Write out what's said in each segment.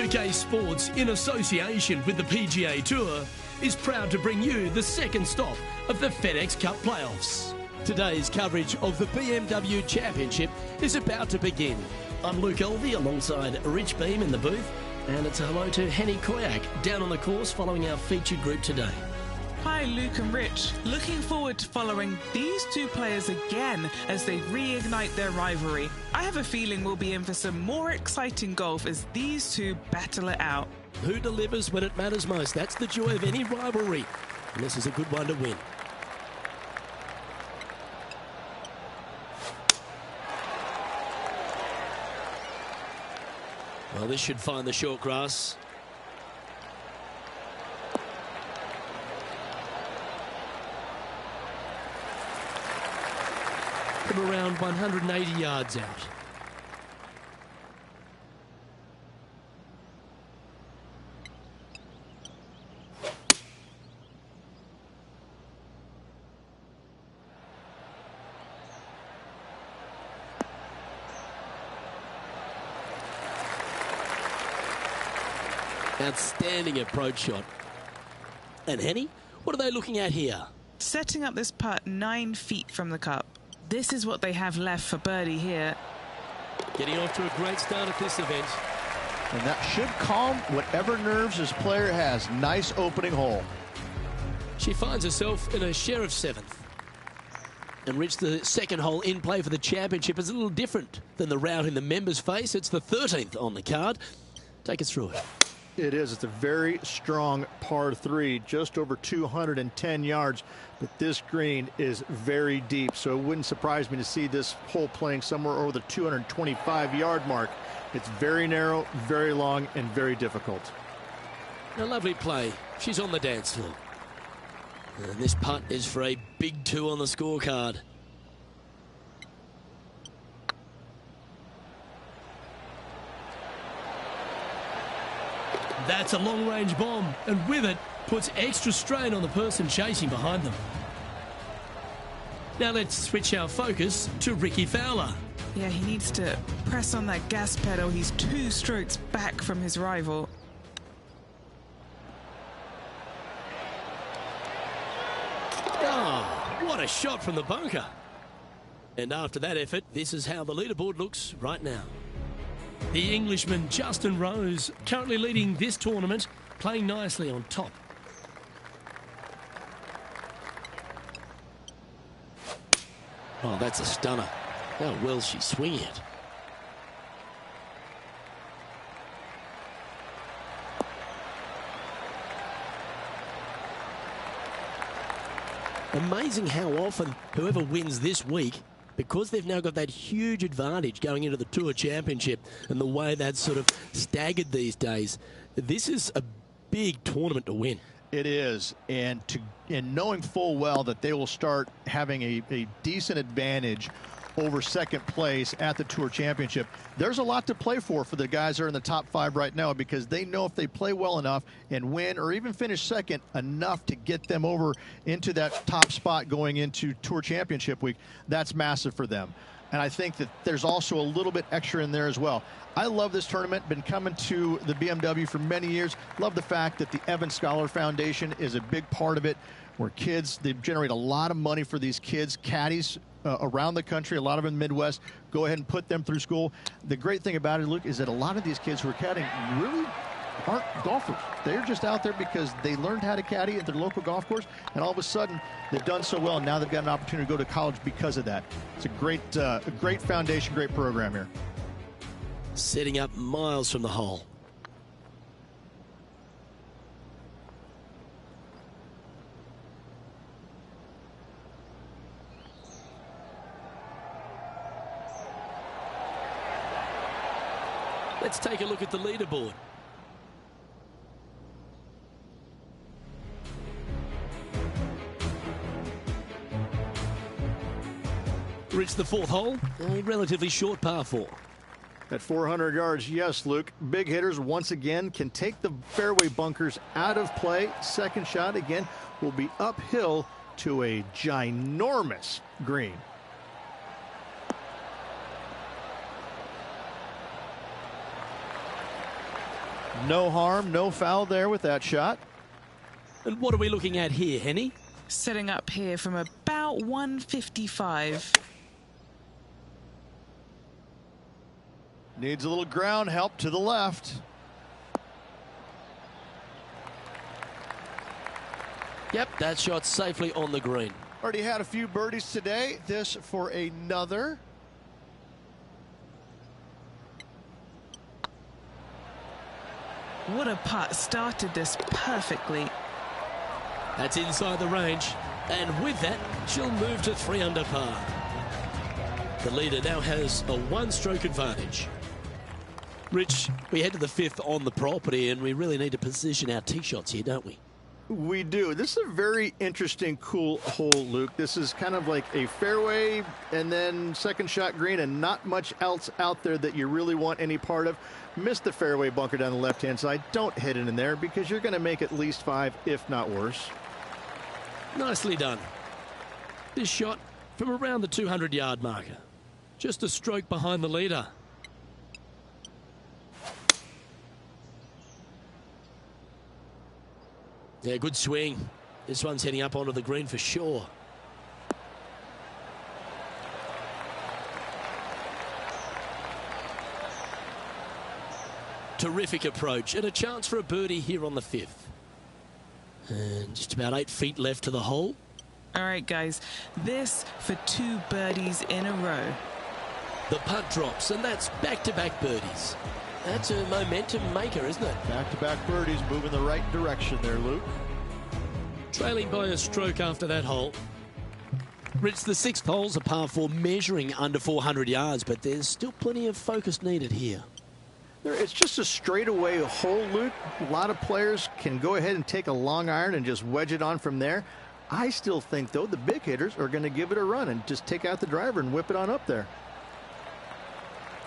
UK Sports, in association with the PGA Tour, is proud to bring you the second stop of the FedEx Cup playoffs. Today's coverage of the BMW Championship is about to begin. I'm Luke Elvey alongside Rich Beam in the booth, and it's a hello to Henny Koyak down on the course following our featured group today. Hi Luke and Rich, looking forward to following these two players again as they reignite their rivalry. I have a feeling we'll be in for some more exciting golf as these two battle it out. Who delivers when it matters most? That's the joy of any rivalry, and this is a good one to win. Well, this should find the short grass. From around 180 yards out. Outstanding approach shot. And Henny, what are they looking at here? Setting up this putt 9 feet from the cup. This is what they have left for birdie here. Getting off to a great start at this event. And that should calm whatever nerves his player has. Nice opening hole. She finds herself in a share of 7th. And Rich, the second hole in play for the championship is a little different than the round in the members face. It's the 13th on the card. Take us through it. It is. It's a very strong par 3, just over 210 yards. But this green is very deep, so it wouldn't surprise me to see this hole playing somewhere over the 225-yard mark. It's very narrow, very long, and very difficult. A lovely play. She's on the dance floor. And this putt is for a big 2 on the scorecard. That's a long-range bomb, and with it, puts extra strain on the person chasing behind them. Now let's switch our focus to Ricky Fowler. Yeah, he needs to press on that gas pedal. He's 2 strokes back from his rival. Oh, what a shot from the bunker. And after that effort, this is how the leaderboard looks right now. The Englishman Justin Rose currently leading this tournament, playing nicely on top. Oh, that's a stunner. How well she's swinging it. Amazing how often whoever wins this week, because they've now got that huge advantage going into the Tour Championship and the way that's sort of staggered these days, this is a big tournament to win. It is, and knowing full well that they will start having a decent advantage over second place at the Tour Championship. There's a lot to play for the guys that are in the top 5 right now, because they know if they play well enough and win or even finish second, enough to get them over into that top spot going into Tour Championship week, that's massive for them. And I think that there's also a little bit extra in there as well. I love this tournament, been coming to the BMW for many years. Love the fact that the Evans Scholar Foundation is a big part of it, where kids, they generate a lot of money for these kids, caddies around the country, a lot of them in the Midwest, go ahead and put them through school. The great thing about it, Luke, is that a lot of these kids who are caddying really aren't golfers. They're just out there because they learned how to caddy at their local golf course, and all of a sudden they've done so well, and now they've got an opportunity to go to college because of that. It's a great foundation, great program here. Setting up miles from the hole. Let's take a look at the leaderboard. Rich, the 4th hole, a relatively short par 4. At 400 yards, yes, Luke. Big hitters once again can take the fairway bunkers out of play. Second shot again will be uphill to a ginormous green. No harm, no foul there with that shot. And what are we looking at here, Henny? Setting up here from about 155. Needs a little ground help to the left. Yep, that shot's safely on the green. Already had a few birdies today. This for another. What a putt. Started this perfectly. That's inside the range. And with that, she'll move to 3 under par. The leader now has a 1-stroke advantage. Rich, we head to the 5th on the property, and we really need to position our tee shots here, don't we? We do. This is a very interesting, cool hole, Luke. This is kind of like a fairway and then second shot green and not much else out there that you really want any part of. Miss the fairway bunker down the left-hand side. Don't hit it in there because you're going to make at least 5, if not worse. Nicely done. This shot from around the 200-yard marker. Just a stroke behind the leader. Yeah, good swing. This one's heading up onto the green for sure. Terrific approach and a chance for a birdie here on the 5th. And just about 8 feet left to the hole. All right, guys. This for 2 birdies in a row. The putt drops, and that's back-to-back birdies. That's a momentum maker, isn't it? Back-to-back birdies moving the right direction there, Luke. Trailing by a stroke after that hole. Rich, the 6th hole's a par 4 measuring under 400 yards, but there's still plenty of focus needed here. It's just a straightaway hole, Luke. A lot of players can go ahead and take a long iron and just wedge it on from there. I still think, though, the big hitters are going to give it a run and just take out the driver and whip it on up there.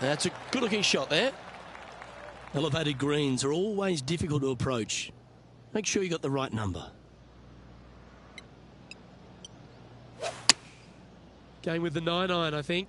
That's a good-looking shot there. Elevated greens are always difficult to approach. Make sure you got the right number. Going with the 9-iron, I think.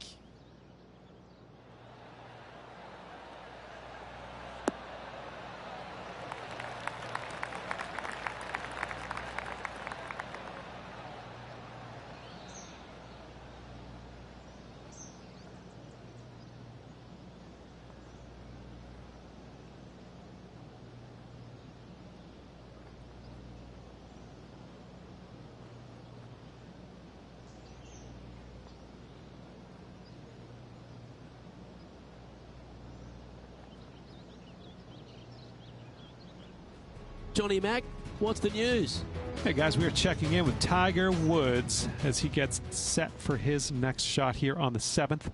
Johnny Mack, what's the news? Hey guys, we are checking in with Tiger Woods as he gets set for his next shot here on the 7th.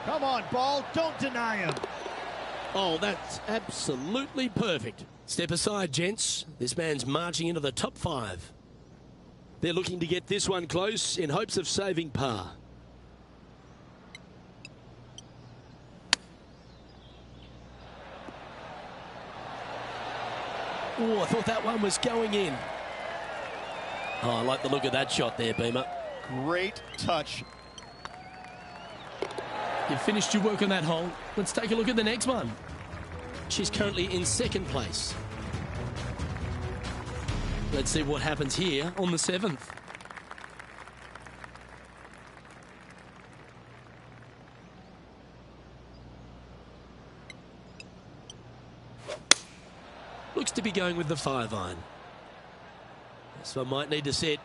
Come on, ball. Don't deny him. Oh, that's absolutely perfect. Step aside, gents. This man's marching into the top 5. They're looking to get this one close in hopes of saving par. Oh, I thought that one was going in. Oh, I like the look of that shot there, Beamer. Great touch. You've finished your work on that hole. Let's take a look at the next one. She's currently in 2nd place. Let's see what happens here on the 7th. Looks to be going with the 5-iron. This one might need to set.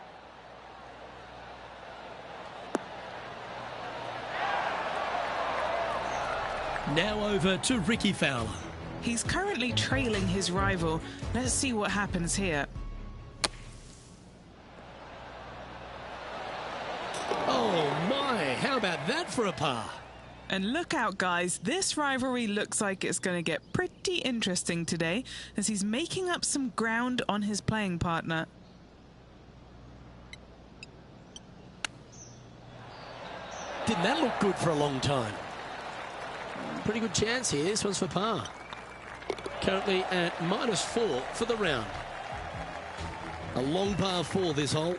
Now over to Ricky Fowler. He's currently trailing his rival. Let's see what happens here. Oh my, how about that for a par? And look out, guys. This rivalry looks like it's going to get pretty interesting today as he's making up some ground on his playing partner. Didn't that look good for a long time? Pretty good chance here. This one's for par. Currently at -4 for the round. A long par 4 this hole.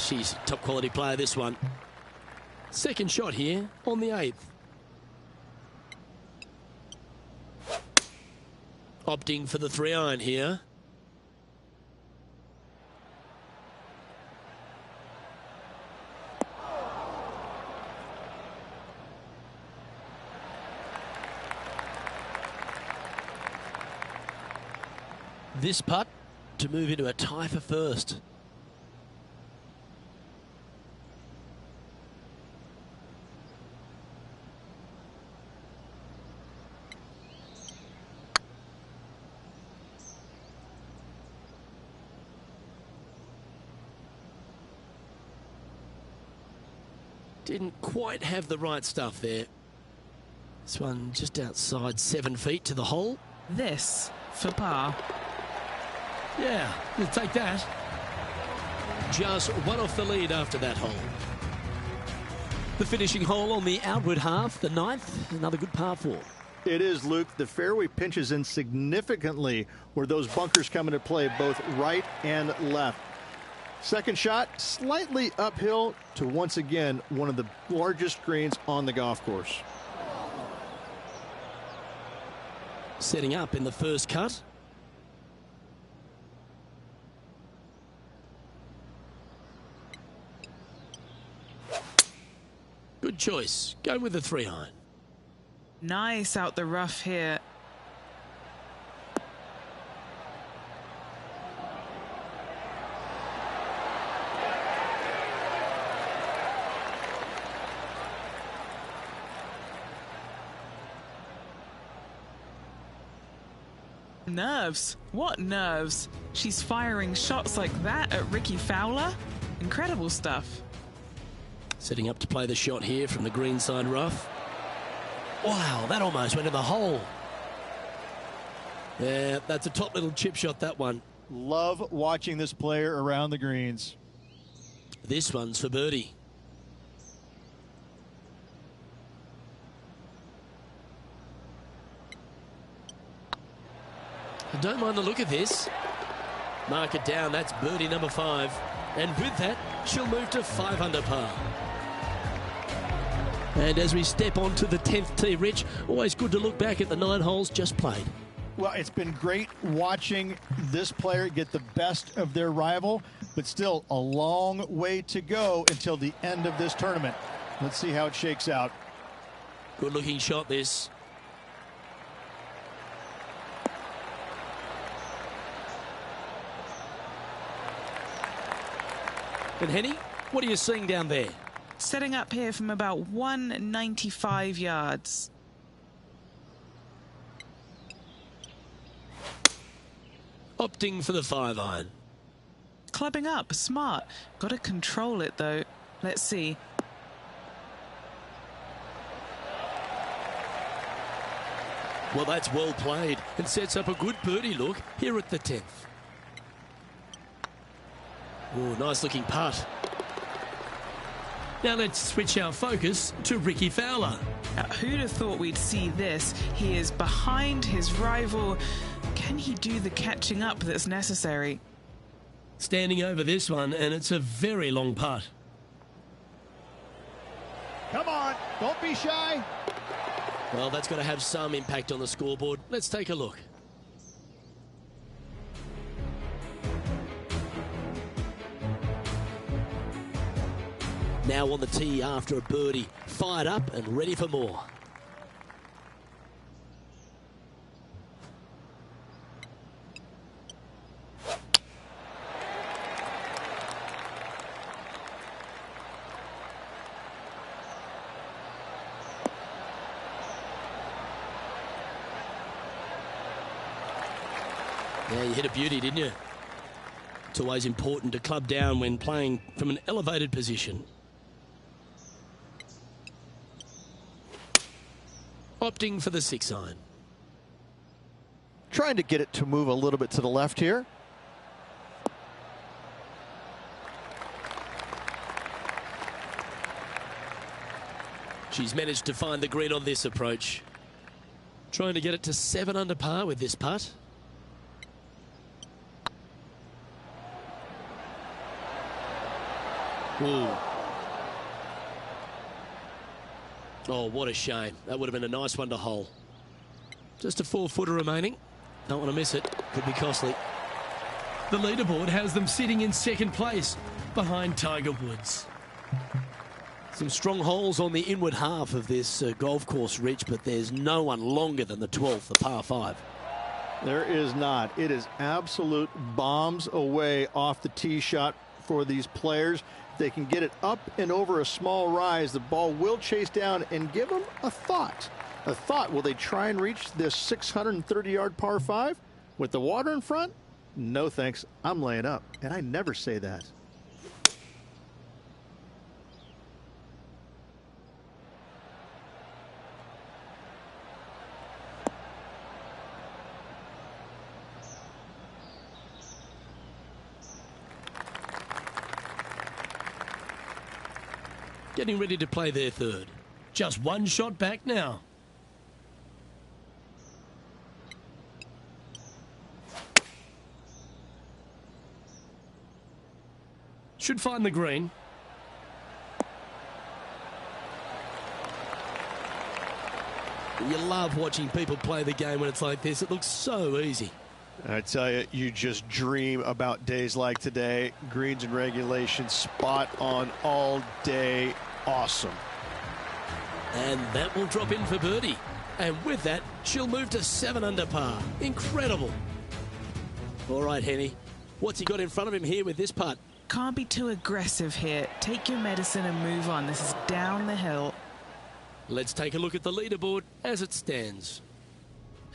she's a top quality player, this one. Second shot here on the 8th. Opting for the 3-iron here. This putt to move into a tie for first. Didn't quite have the right stuff there. This one just outside 7 feet to the hole. This for par. Yeah, you'll take that. Just one off the lead after that hole. The finishing hole on the outward half, the 9th, another good par 4. It is, Luke. The fairway pinches in significantly where those bunkers come into play, both right and left. Second shot, slightly uphill to, once again, one of the largest greens on the golf course. Setting up in the first cut. Good choice. Go with the 3-iron. Nice out the rough here. Nerves. What nerves? She's firing shots like that at Ricky Fowler? Incredible stuff. Setting up to play the shot here from the greenside rough. Wow, that almost went in the hole. Yeah, that's a top little chip shot, that one. Love watching this player around the greens. This one's for birdie. I don't mind the look of this. Mark it down, that's birdie number 5. And with that, she'll move to 5 under par. And as we step on to the 10th tee, Rich, always good to look back at the 9 holes just played. Well, it's been great watching this player get the best of their rival, but still a long way to go until the end of this tournament. Let's see how it shakes out. Good looking shot, this. And Henny, what are you seeing down there? Setting up here from about 195 yards. Opting for the 5-iron. Clubbing up, smart. Got to control it though. Let's see. Well, that's well played and sets up a good birdie look here at the 10th. Oh, nice looking putt. Now let's switch our focus to Ricky Fowler. Who'd have thought we'd see this? He is behind his rival. Can he do the catching up that's necessary? Standing over this one, and it's a very long putt. Come on, don't be shy. Well, that's got to have some impact on the scoreboard. Let's take a look. Now on the tee after a birdie, fired up and ready for more. Yeah, you hit a beauty, didn't you? It's always important to club down when playing from an elevated position. Opting for the 6-iron. Trying to get it to move a little bit to the left here. She's managed to find the green on this approach. Trying to get it to 7 under par with this putt. Ooh. Oh, what a shame. That would have been a nice one to hole. Just a 4-footer remaining. Don't want to miss it. Could be costly. The leaderboard has them sitting in second place behind Tiger Woods. Some strong holes on the inward half of this golf course, Rich, but there's no one longer than the 12th, the par 5. There is not. It is absolute bombs away off the tee shot for these players. They can get it up and over a small rise. The ball will chase down and give them a thought. A thought, will they try and reach this 630-yard par 5 with the water in front? No thanks, I'm laying up, and I never say that. Getting ready to play their third. Just one shot back now. Should find the green. You love watching people play the game when it's like this. It looks so easy. I tell you, you just dream about days like today. Greens and regulation, spot on all day. Awesome. And that will drop in for birdie. And with that, she'll move to 7 under par. Incredible. All right, Henny. What's he got in front of him here with this putt? Can't be too aggressive here. Take your medicine and move on. This is down the hill. Let's take a look at the leaderboard as it stands.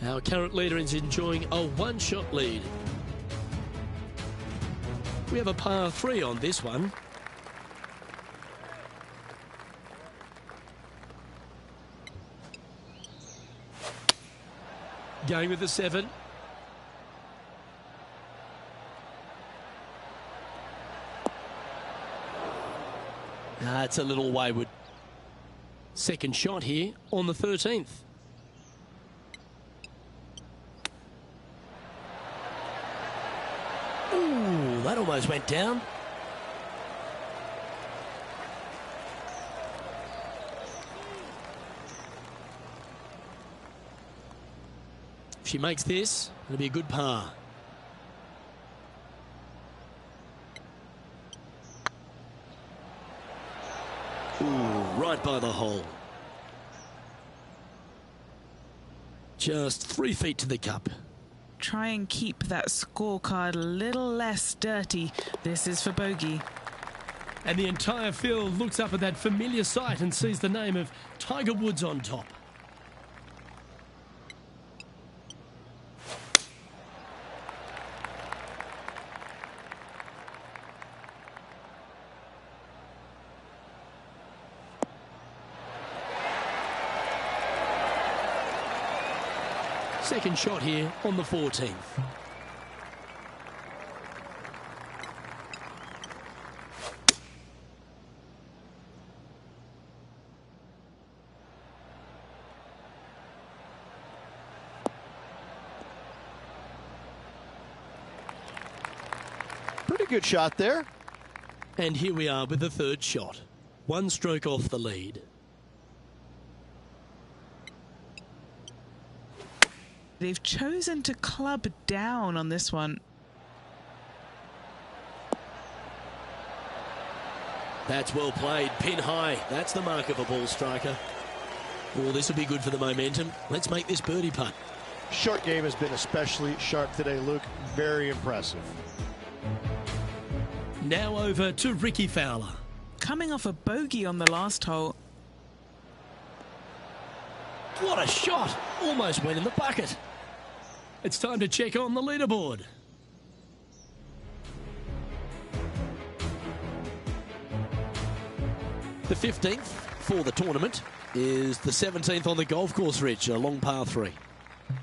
Our current leader is enjoying a one-shot lead. We have a par 3 on this one. Going with the 7. That's a little wayward. Second shot here on the 13th. Ooh, that almost went down. If she makes this, it'll be a good par. Ooh, right by the hole. Just 3 feet to the cup. Try and keep that scorecard a little less dirty. This is for bogey. And the entire field looks up at that familiar sight and sees the name of Tiger Woods on top. Second shot here on the 14th. Pretty good shot there. And here we are with the third shot. 1 stroke off the lead. They've chosen to club down on this one. That's well played. Pin high. That's the mark of a ball striker. Oh, this will be good for the momentum. Let's make this birdie putt. Short game has been especially sharp today, Luke. Very impressive. Now over to Ricky Fowler. Coming off a bogey on the last hole. What a shot! Almost went in the bucket. It's time to check on the leaderboard. The 15th for the tournament is the 17th on the golf course, Rich, a long par 3.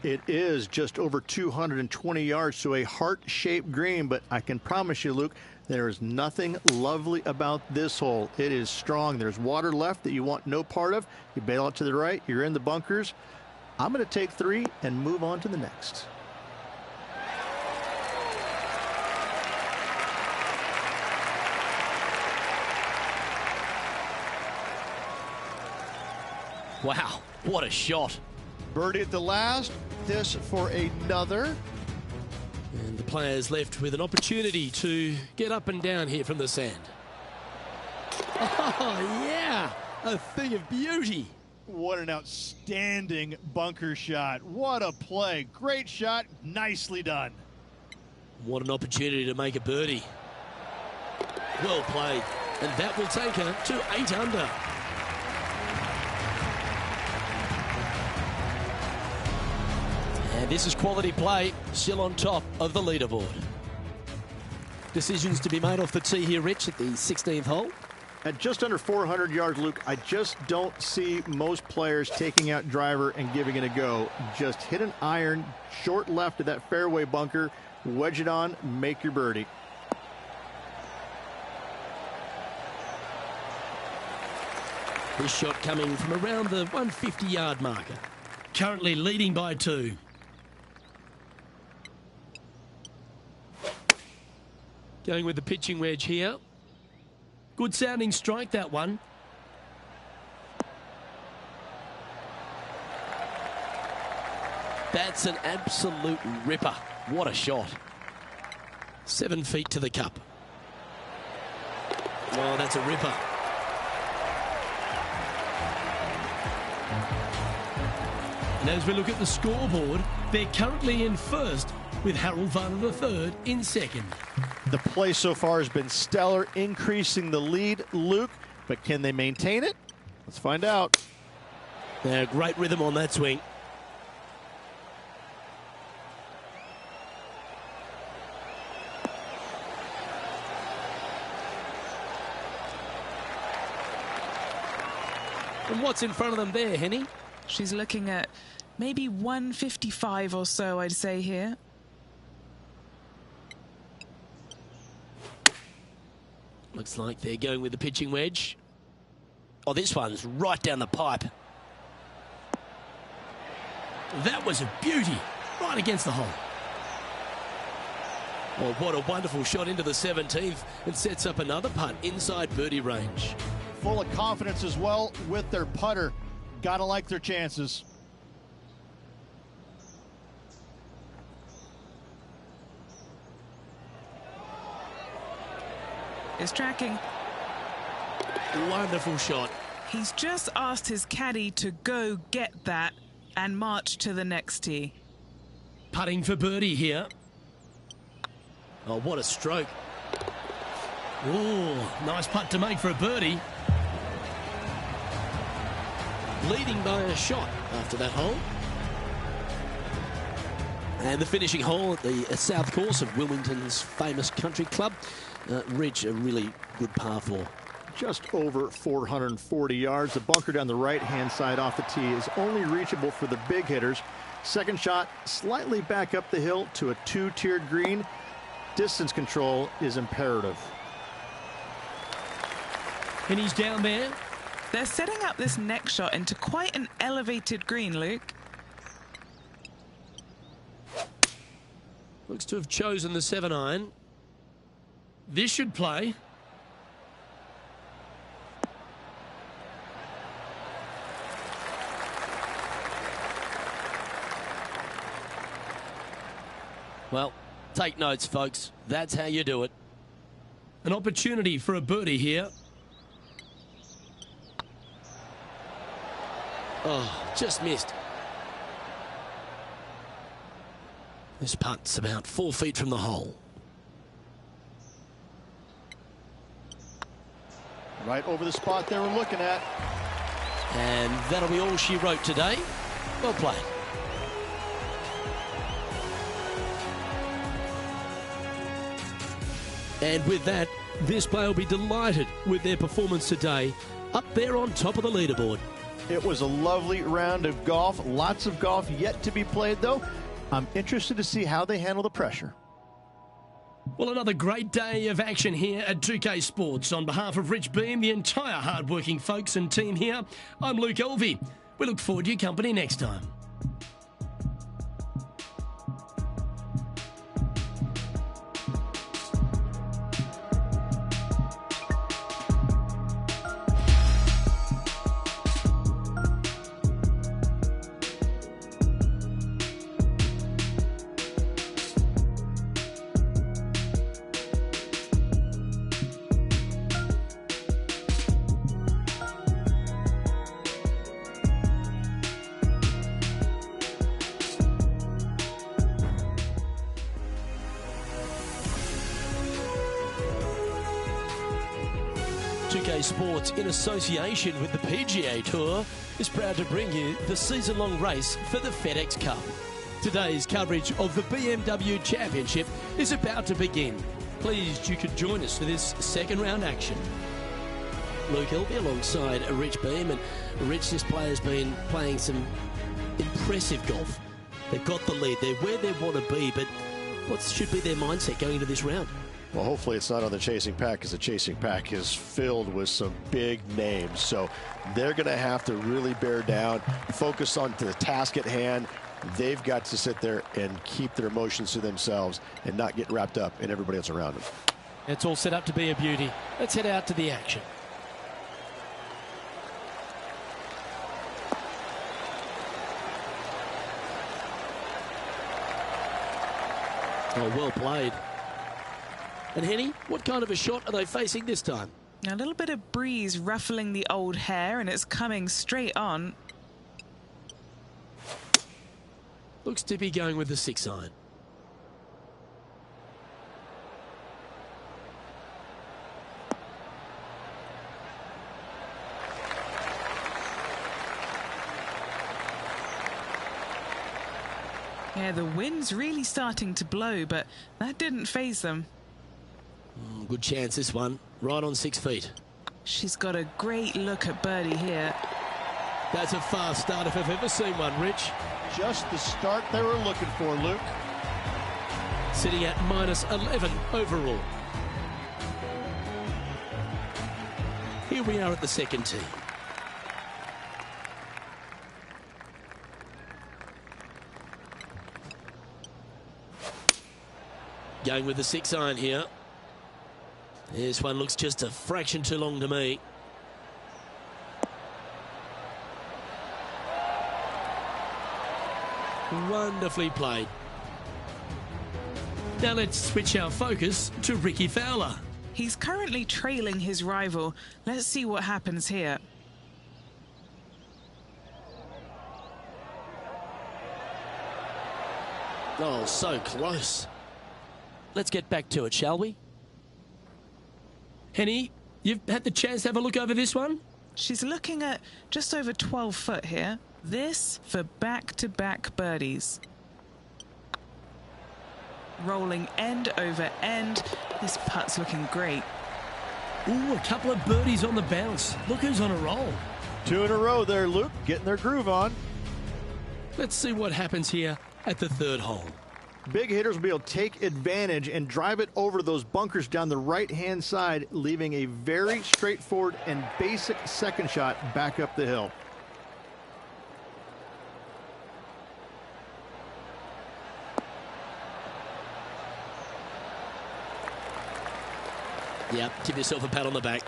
It is just over 220 yards, so a heart-shaped green, but I can promise you, Luke, there is nothing lovely about this hole. It is strong. There's water left that you want no part of. You bail out to the right, you're in the bunkers. I'm going to take 3 and move on to the next. Wow, what a shot. Birdie at the last, this for another. And the players left with an opportunity to get up and down here from the sand. Oh, yeah, a thing of beauty. What an outstanding bunker shot. What a play. Great shot, nicely done. What an opportunity to make a birdie. Well played. And that will take her to 8 under. And this is quality play, still on top of the leaderboard. Decisions to be made off the tee here, Rich, at the 16th hole. At just under 400 yards, Luke, I just don't see most players taking out driver and giving it a go. Just hit an iron, short left of that fairway bunker, wedge it on, make your birdie. This shot coming from around the 150-yard marker. Currently leading by 2. Going with the pitching wedge here. Good sounding strike, that one. That's an absolute ripper. What a shot. 7 feet to the cup. Oh, that's a ripper. And as we look at the scoreboard, they're currently in first with Harold Varner III in second. The play so far has been stellar, increasing the lead, Luke, but can they maintain it? Let's find out. Yeah, great rhythm on that swing. And what's in front of them there, Henny? She's looking at maybe 155 or so, I'd say here. Looks like they're going with the pitching wedge. Oh, this one's right down the pipe. That was a beauty, right against the hole. Oh, what a wonderful shot into the 17th and sets up another putt inside birdie range. Full of confidence as well with their putter. Gotta like their chances. Is tracking. Wonderful shot. He's just asked his caddy to go get that and march to the next tee. Putting for birdie here. Oh, what a stroke. Oh, nice putt to make for a birdie. Leading by a shot after that hole. And the finishing hole at the south course of Wilmington's famous country club. Ridge, a really good par 4. Just over 440 yards. The bunker down the right-hand side off the tee is only reachable for the big hitters. Second shot, slightly back up the hill to a 2-tiered green. Distance control is imperative. And he's down there. They're setting up this next shot into quite an elevated green, Luke. Looks to have chosen the 7-iron. This should play. Well, take notes, folks. That's how you do it. An opportunity for a birdie here. Oh, just missed. This putt's about 4 feet from the hole. Right over the spot they were looking at. And that'll be all she wrote today. Well played. And with that, this player will be delighted with their performance today, up there on top of the leaderboard. It was a lovely round of golf. Lots of golf yet to be played, though. I'm interested to see how they handle the pressure. Well, another great day of action here at 2K Sports. On behalf of Rich Beam, the entire hard-working folks and team here, I'm Luke Elvey. We look forward to your company next time. BA Sports, in association with the PGA Tour, is proud to bring you the season-long race for the FedEx Cup. Today's coverage of the BMW Championship is about to begin. Pleased you could join us for this second round action. Luke Hilby alongside Rich Beam, and Rich, this player's been playing some impressive golf. They've got the lead, they're where they want to be, but what should be their mindset going into this round? Well, hopefully it's not on the chasing pack, because the chasing pack is filled with some big names. So they're going to have to really bear down, focus on the task at hand. They've got to sit there and keep their emotions to themselves and not get wrapped up in everybody else around them. It's all set up to be a beauty. Let's head out to the action. Oh, well played. And Henny, what kind of a shot are they facing this time? A little bit of breeze ruffling the old hair, and it's coming straight on. Looks to be going with the 6-iron. Yeah, the wind's really starting to blow, but that didn't faze them. Good chance, this one. Right on 6 feet. She's got a great look at birdie here. That's a fast start if I've ever seen one, Rich. Just the start they were looking for, Luke. Sitting at minus 11 overall. Here we are at the second tee. Going with the 6-iron here. This one looks just a fraction too long to me. Wonderfully played. Now let's switch our focus to Ricky Fowler. He's currently trailing his rival. Let's see what happens here. Oh, so close. Let's get back to it, shall we? Henny, you've had the chance to have a look over this one? She's looking at just over 12 foot here. This for back-to-back birdies. Rolling end over end. This putt's looking great. Ooh, a couple of birdies on the bounce. Look who's on a roll. 2 in a row there, Luke, getting their groove on. Let's see what happens here at the third hole. Big hitters will be able to take advantage and drive it over those bunkers down the right-hand side, leaving a very straightforward and basic second shot back up the hill. Yep, give yourself a pat on the back.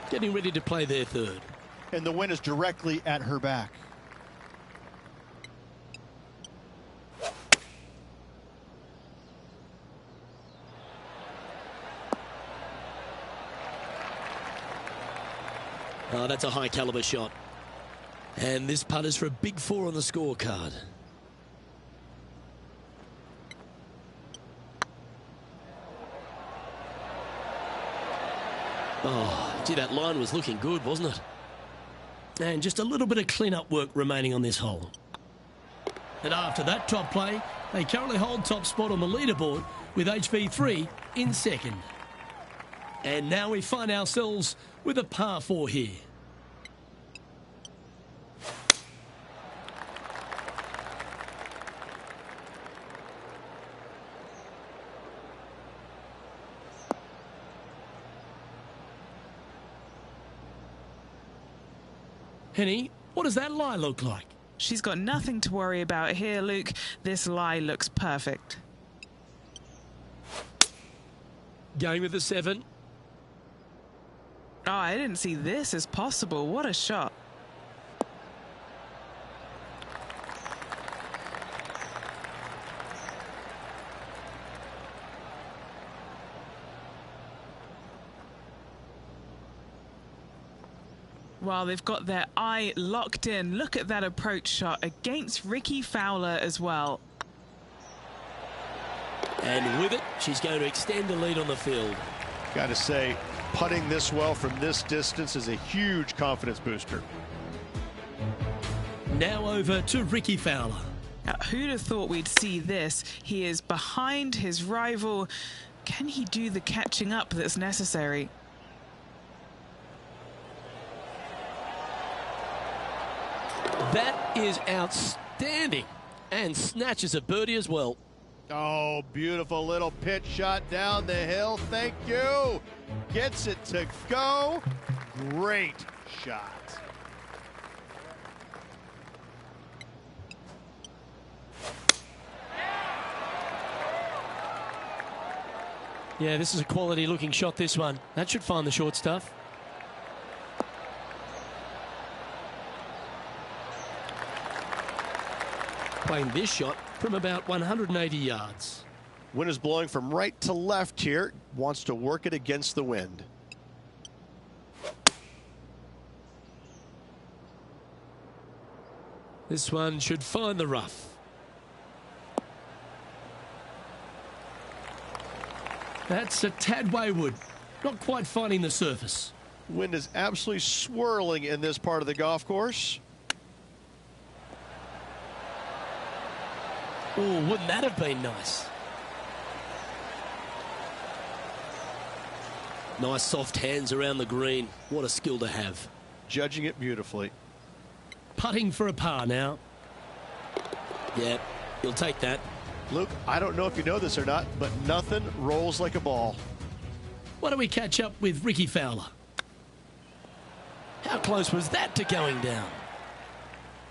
Getting ready to play their third. And the wind is directly at her back. Oh, that's a high caliber shot. And this putt is for a big 4 on the scorecard. Oh, gee, that line was looking good, wasn't it? And just a little bit of clean-up work remaining on this hole. And after that top play, they currently hold top spot on the leaderboard with HV3 in second. And now we find ourselves with a par 4 here. Henny, what does that lie look like? She's got nothing to worry about here, Luke. This lie looks perfect. Going with the 7. Oh, I didn't see this as possible. What a shot. Well, they've got their eye locked in. Look at that approach shot against Rickie Fowler as well. And with it, she's going to extend the lead on the field. Got to say, putting this well from this distance is a huge confidence booster. Now over to Rickie Fowler. Now, who'd have thought we'd see this? He is behind his rival. Can he do the catching up that's necessary? That is outstanding. And snatches a birdie as well. Oh, beautiful little pitch shot down the hill. Thank you. Gets it to go. Great shot. Yeah, this is a quality looking shot, this one. That should find the short stuff. Playing this shot from about 180 yards. Wind is blowing from right to left here. Wants to work it against the wind. This one should find the rough. That's a tad wayward. Not quite finding the surface. Wind is absolutely swirling in this part of the golf course. Oh, wouldn't that have been nice? Nice soft hands around the green. What a skill to have. Judging it beautifully. Putting for a par now. Yeah, he'll take that. Luke, I don't know if you know this or not, but nothing rolls like a ball. Why don't we catch up with Rickie Fowler? How close was that to going down?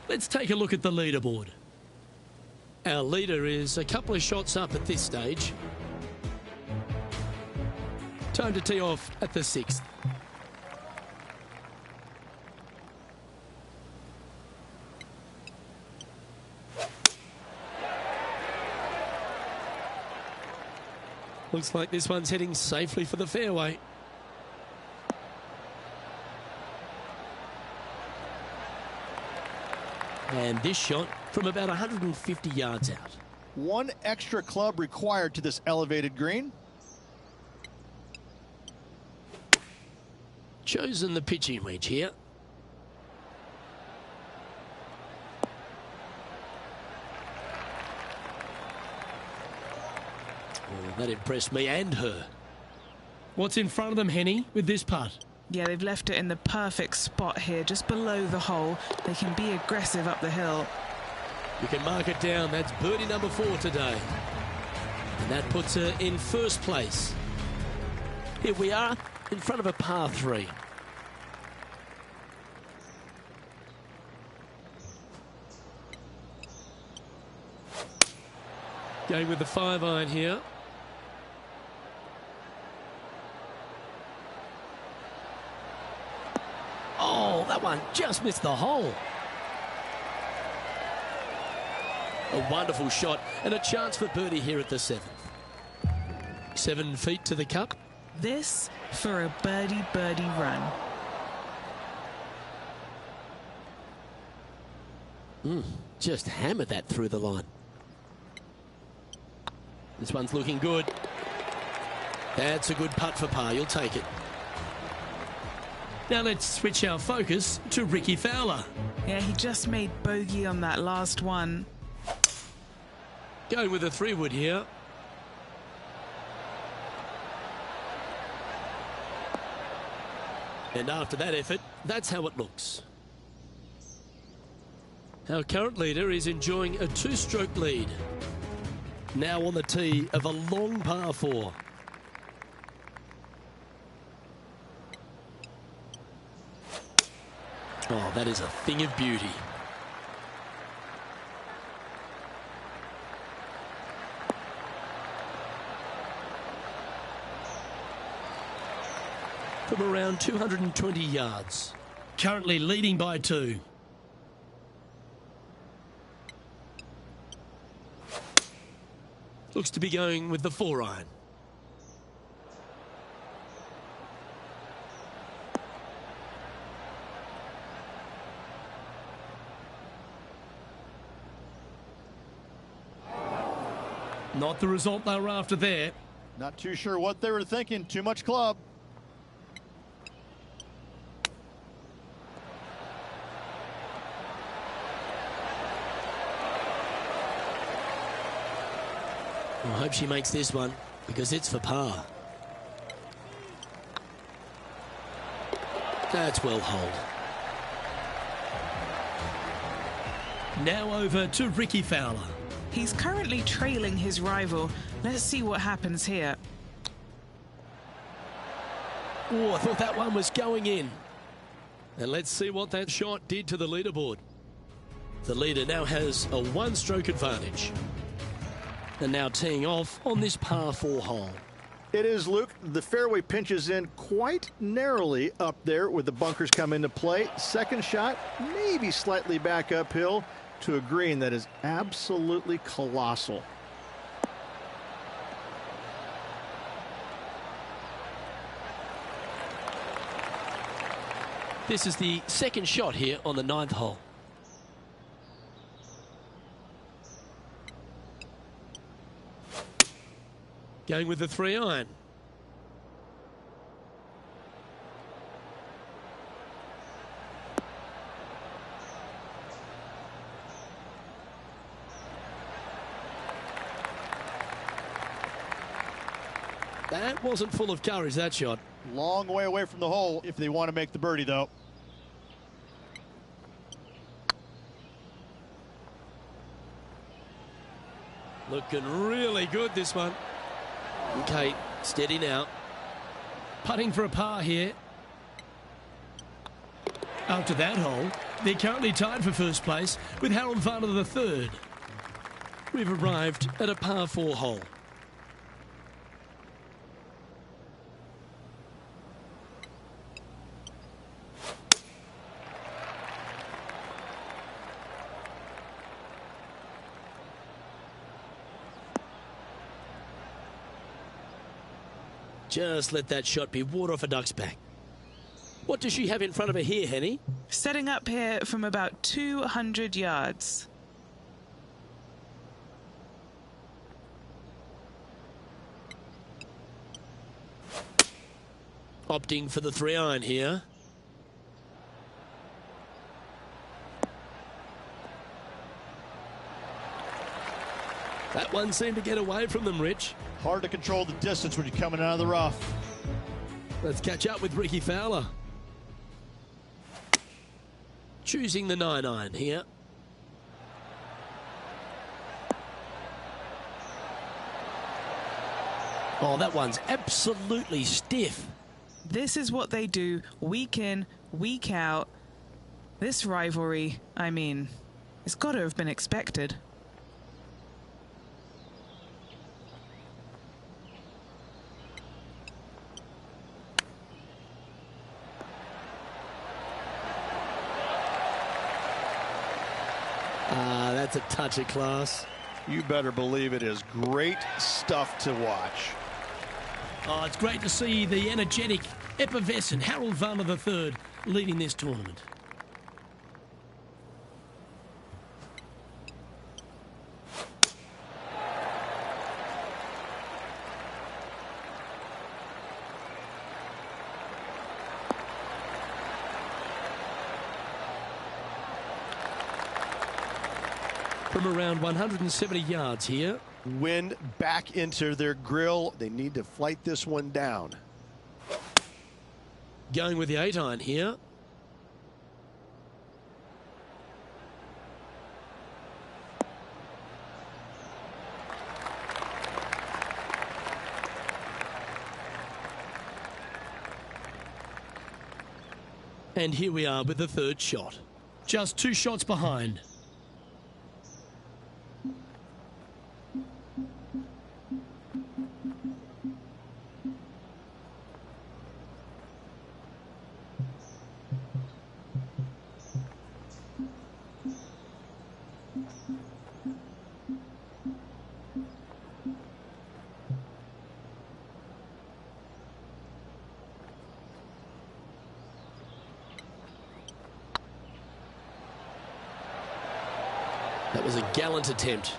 Let's take a look at the leaderboard. Our leader is a couple of shots up at this stage. Time to tee off at the 6th. Looks like this one's heading safely for the fairway. And this shot from about 150 yards out. One extra club required to this elevated green. Chosen the pitching wedge here. Oh, that impressed me and her. What's in front of them, Henny, with this putt? Yeah, they've left it in the perfect spot here, just below the hole. They can be aggressive up the hill. You can mark it down. That's birdie number 4 today. And that puts her in first place. Here we are in front of a par 3. Going with the 5-iron here. Oh, that one just missed the hole. A wonderful shot and a chance for birdie here at the 7th. 7 feet to the cup. This for a birdie run. Just hammered that through the line. This one's looking good. That's a good putt for par. You'll take it. Now let's switch our focus to Rickie Fowler. Yeah, he just made bogey on that last one. Going with a 3-wood here. And after that effort, that's how it looks. Our current leader is enjoying a 2-stroke lead. Now on the tee of a long par 4. Oh, that is a thing of beauty. From around 220 yards. Currently leading by 2. Looks to be going with the 4-iron. Not the result they were after there. Not too sure what they were thinking. Too much club. I hope she makes this one, because it's for par. That's well holed. Now over to Ricky Fowler. He's currently trailing his rival. Let's see what happens here. Oh, I thought that one was going in. And let's see what that shot did to the leaderboard. The leader now has a one-stroke advantage. And now teeing off on this par 4 hole. It is, Luke. The fairway pinches in quite narrowly up there with the bunkers come into play. Second shot, maybe slightly back uphill to a green that is absolutely colossal. This is the second shot here on the 9th hole. Going with the 3-iron. That wasn't full of courage, that shot. Long way away from the hole if they want to make the birdie, though. Looking really good, this one. Okay, steady now. Putting for a par here. After that hole, they're currently tied for first place with Harold Varner III. We've arrived at a par 4 hole. Just let that shot be water off a duck's back. What does she have in front of her here, Henny? Setting up here from about 200 yards. Opting for the 3-iron here. That one seemed to get away from them, Rich. Hard to control the distance when you're coming out of the rough. Let's catch up with Ricky Fowler. Choosing the 9-iron here. Oh, that one's absolutely stiff. This is what they do week in, week out. This rivalry, I mean, it's got to have been expected. That's a touch of class. You better believe it is great stuff to watch. Oh, it's great to see the energetic, effervescent Harold Varner III leading this tournament. From around 170 yards here. Wind back into their grill. They need to flight this one down. Going with the 8-iron here. And here we are with the third shot. Just 2 shots behind. That was a gallant attempt.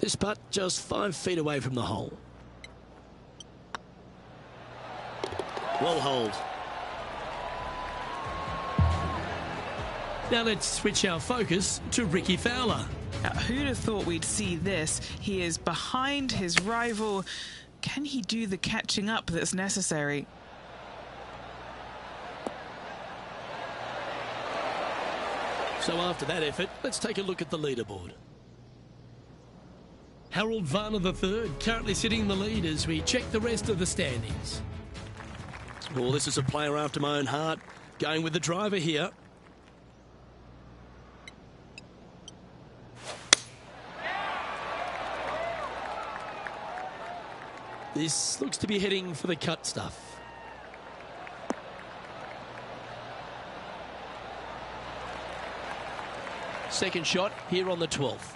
This putt just 5 feet away from the hole. Well holed. Now let's switch our focus to Ricky Fowler. Now, who'd have thought we'd see this? He is behind his rival. Can he do the catching up that's necessary? So after that effort, let's take a look at the leaderboard. Harold Varner III currently sitting in the lead as we check the rest of the standings. Well, this is a player after my own heart, going with the driver here. This looks to be heading for the cut stuff. Second shot here on the 12th.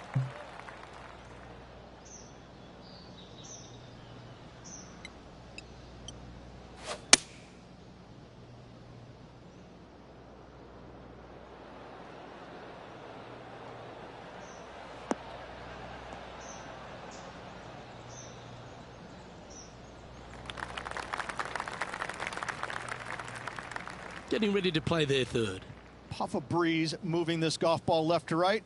Getting ready to play their third. Puff of breeze moving this golf ball left to right.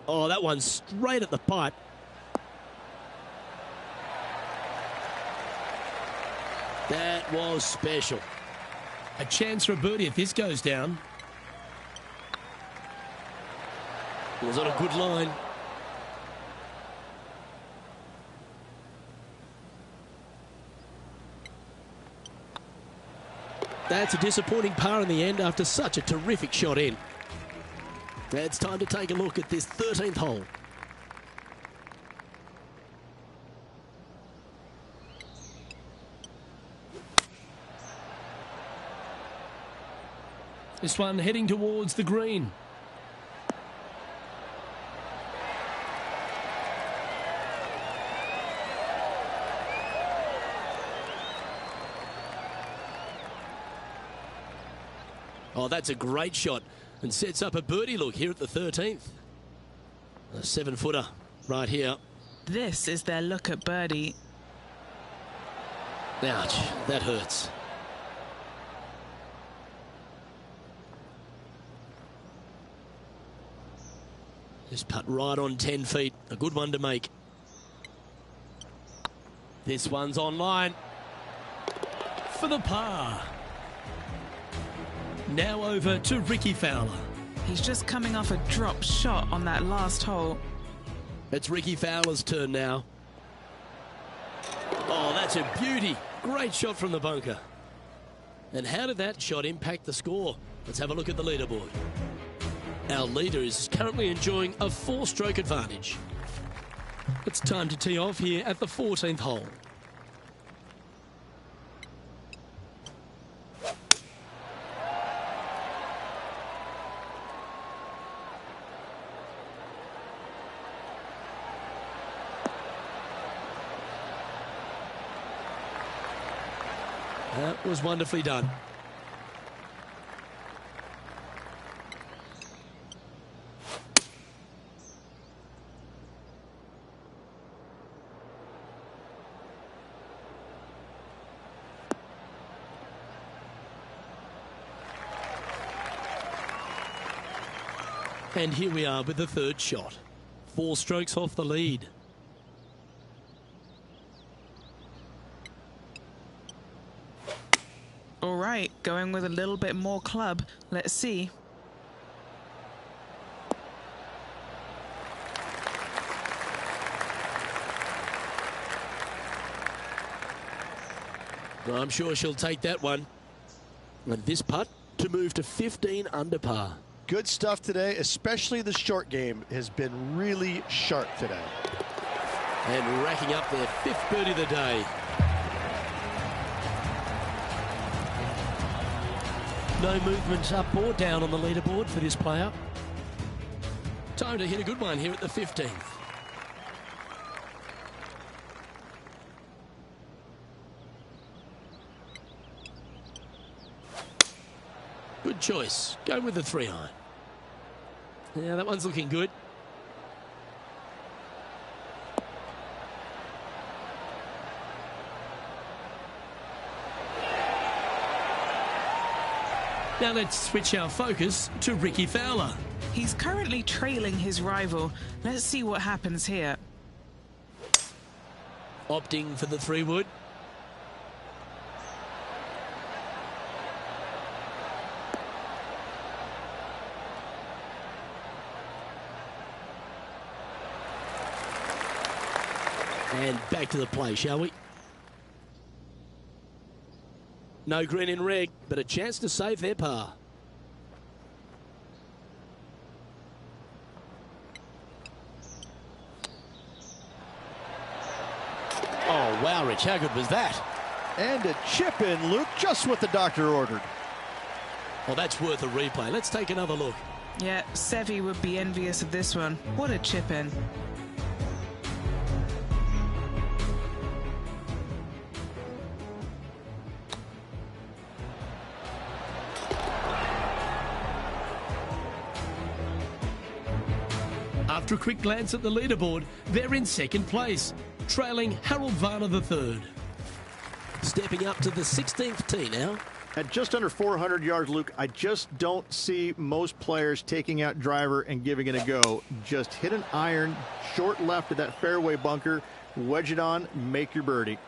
Oh, that one's straight at the pipe. That was special. A chance for a birdie if this goes down. Was on a good line. That's a disappointing par in the end after such a terrific shot in. It's time to take a look at this 13th hole. This one heading towards the green. Oh, that's a great shot and sets up a birdie look here at the 13th. A 7-footer right here. This is their look at birdie. Ouch, that hurts. This putt right on 10 feet. A good one to make. This one's online for the par. Now over to Ricky Fowler. He's just coming off a drop shot on that last hole. It's Ricky Fowler's turn now. Oh, that's a beauty. Great shot from the bunker. And how did that shot impact the score? Let's have a look at the leaderboard. Our leader is currently enjoying a 4-stroke advantage. It's time to tee off here at the 14th hole. That was wonderfully done. And here we are with the third shot. 4 strokes off the lead. All right, going with a little bit more club. Let's see. Well, I'm sure she'll take that one. And this putt to move to 15 under par. Good stuff today, especially the short game has been really sharp today. And racking up their 5th birdie of the day. No movement up or down on the leaderboard for this player. Time to hit a good one here at the 15th. Good choice. Go with the 3-iron. Yeah, that one's looking good. Now let's switch our focus to Ricky Fowler. He's currently trailing his rival. Let's see what happens here. Opting for the 3-wood. And back to the play, shall we? No green in red, but a chance to save their par. Oh, wow, Rich, how good was that? And a chip in, Luke, just what the doctor ordered. Well, that's worth a replay. Let's take another look. Yeah, Seve would be envious of this one. What a chip in. After a quick glance at the leaderboard, they're in second place, trailing Harold Varner III. Stepping up to the 16th tee now. At just under 400 yards, Luke, I just don't see most players taking out driver and giving it a go. Just hit an iron, short left of that fairway bunker, wedge it on, make your birdie.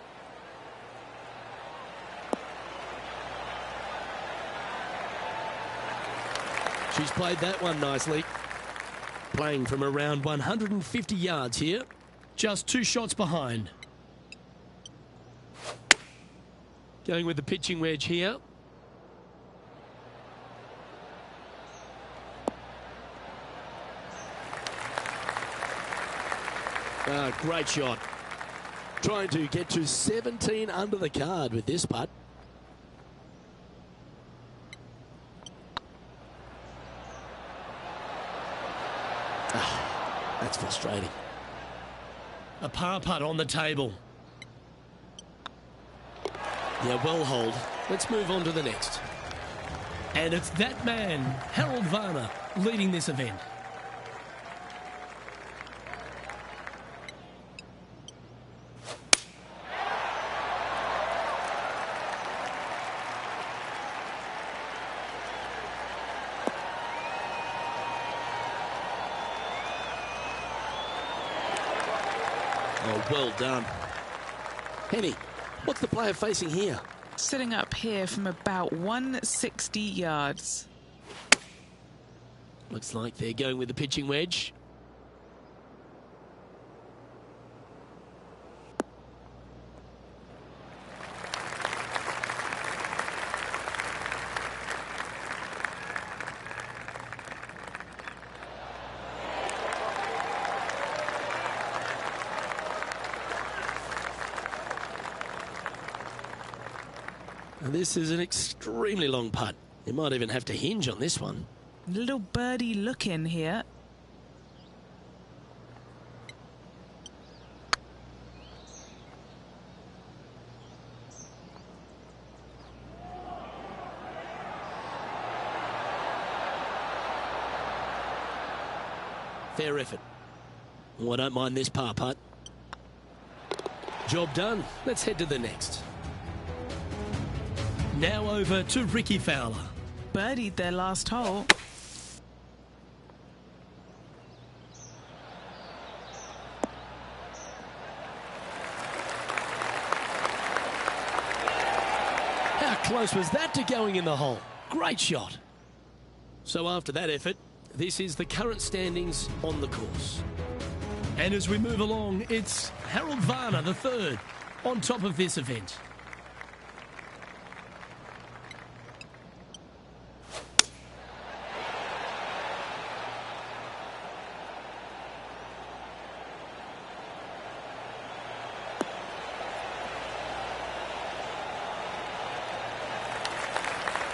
She's played that one nicely. Playing from around 150 yards here. Just 2 shots behind. Going with the pitching wedge here. Great shot. Trying to get to 17 under the card with this putt. That's frustrating. A par putt on the table. Yeah, well hold. Let's move on to the next. And it's that man, Harold Varner, leading this event. Oh, well done. Henny, what's the player facing here? Sitting up here from about 160 yards. Looks like they're going with the pitching wedge. This is an extremely long putt. You might even have to hinge on this one. Little birdie look in here. Fair effort. Oh, I don't mind this par putt. Job done. Let's head to the next. Now over to Ricky Fowler. Birdied their last hole. How close was that to going in the hole? Great shot. So after that effort, this is the current standings on the course. And as we move along, it's Harold Varner III on top of this event.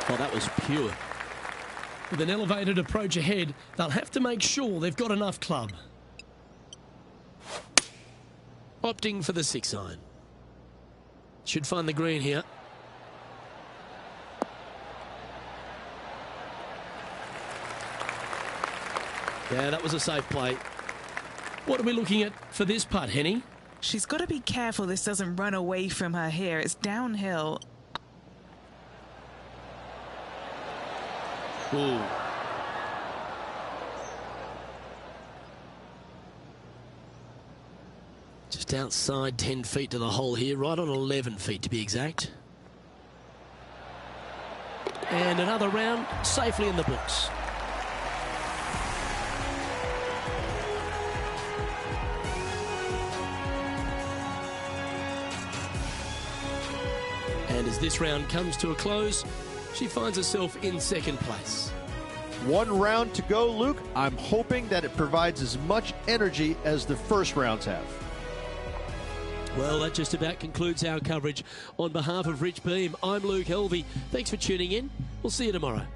Oh, that was pure. With an elevated approach ahead, they'll have to make sure they've got enough club. Opting for the 6-iron. Should find the green here. Yeah, that was a safe play. What are we looking at for this putt, Henny? She's got to be careful this doesn't run away from her here. It's downhill. Ooh. Just outside 10 feet to the hole here, right on 11 feet to be exact. And another round safely in the books. And as this round comes to a close, she finds herself in second place. One round to go, Luke. I'm hoping that it provides as much energy as the first rounds have. Well, that just about concludes our coverage. On behalf of Rich Beam, I'm Luke Helvey. Thanks for tuning in. We'll see you tomorrow.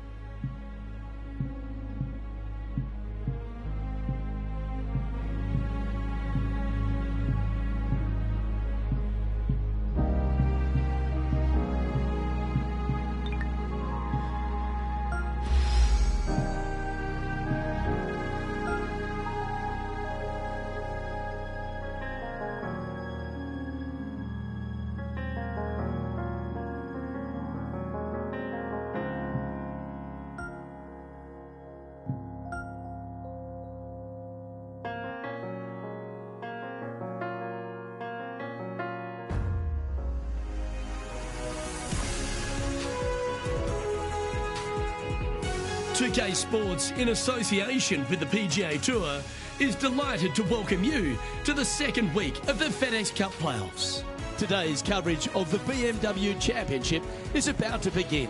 PGA Sports, in association with the PGA Tour, is delighted to welcome you to the second week of the FedEx Cup playoffs. Today's coverage of the BMW Championship is about to begin.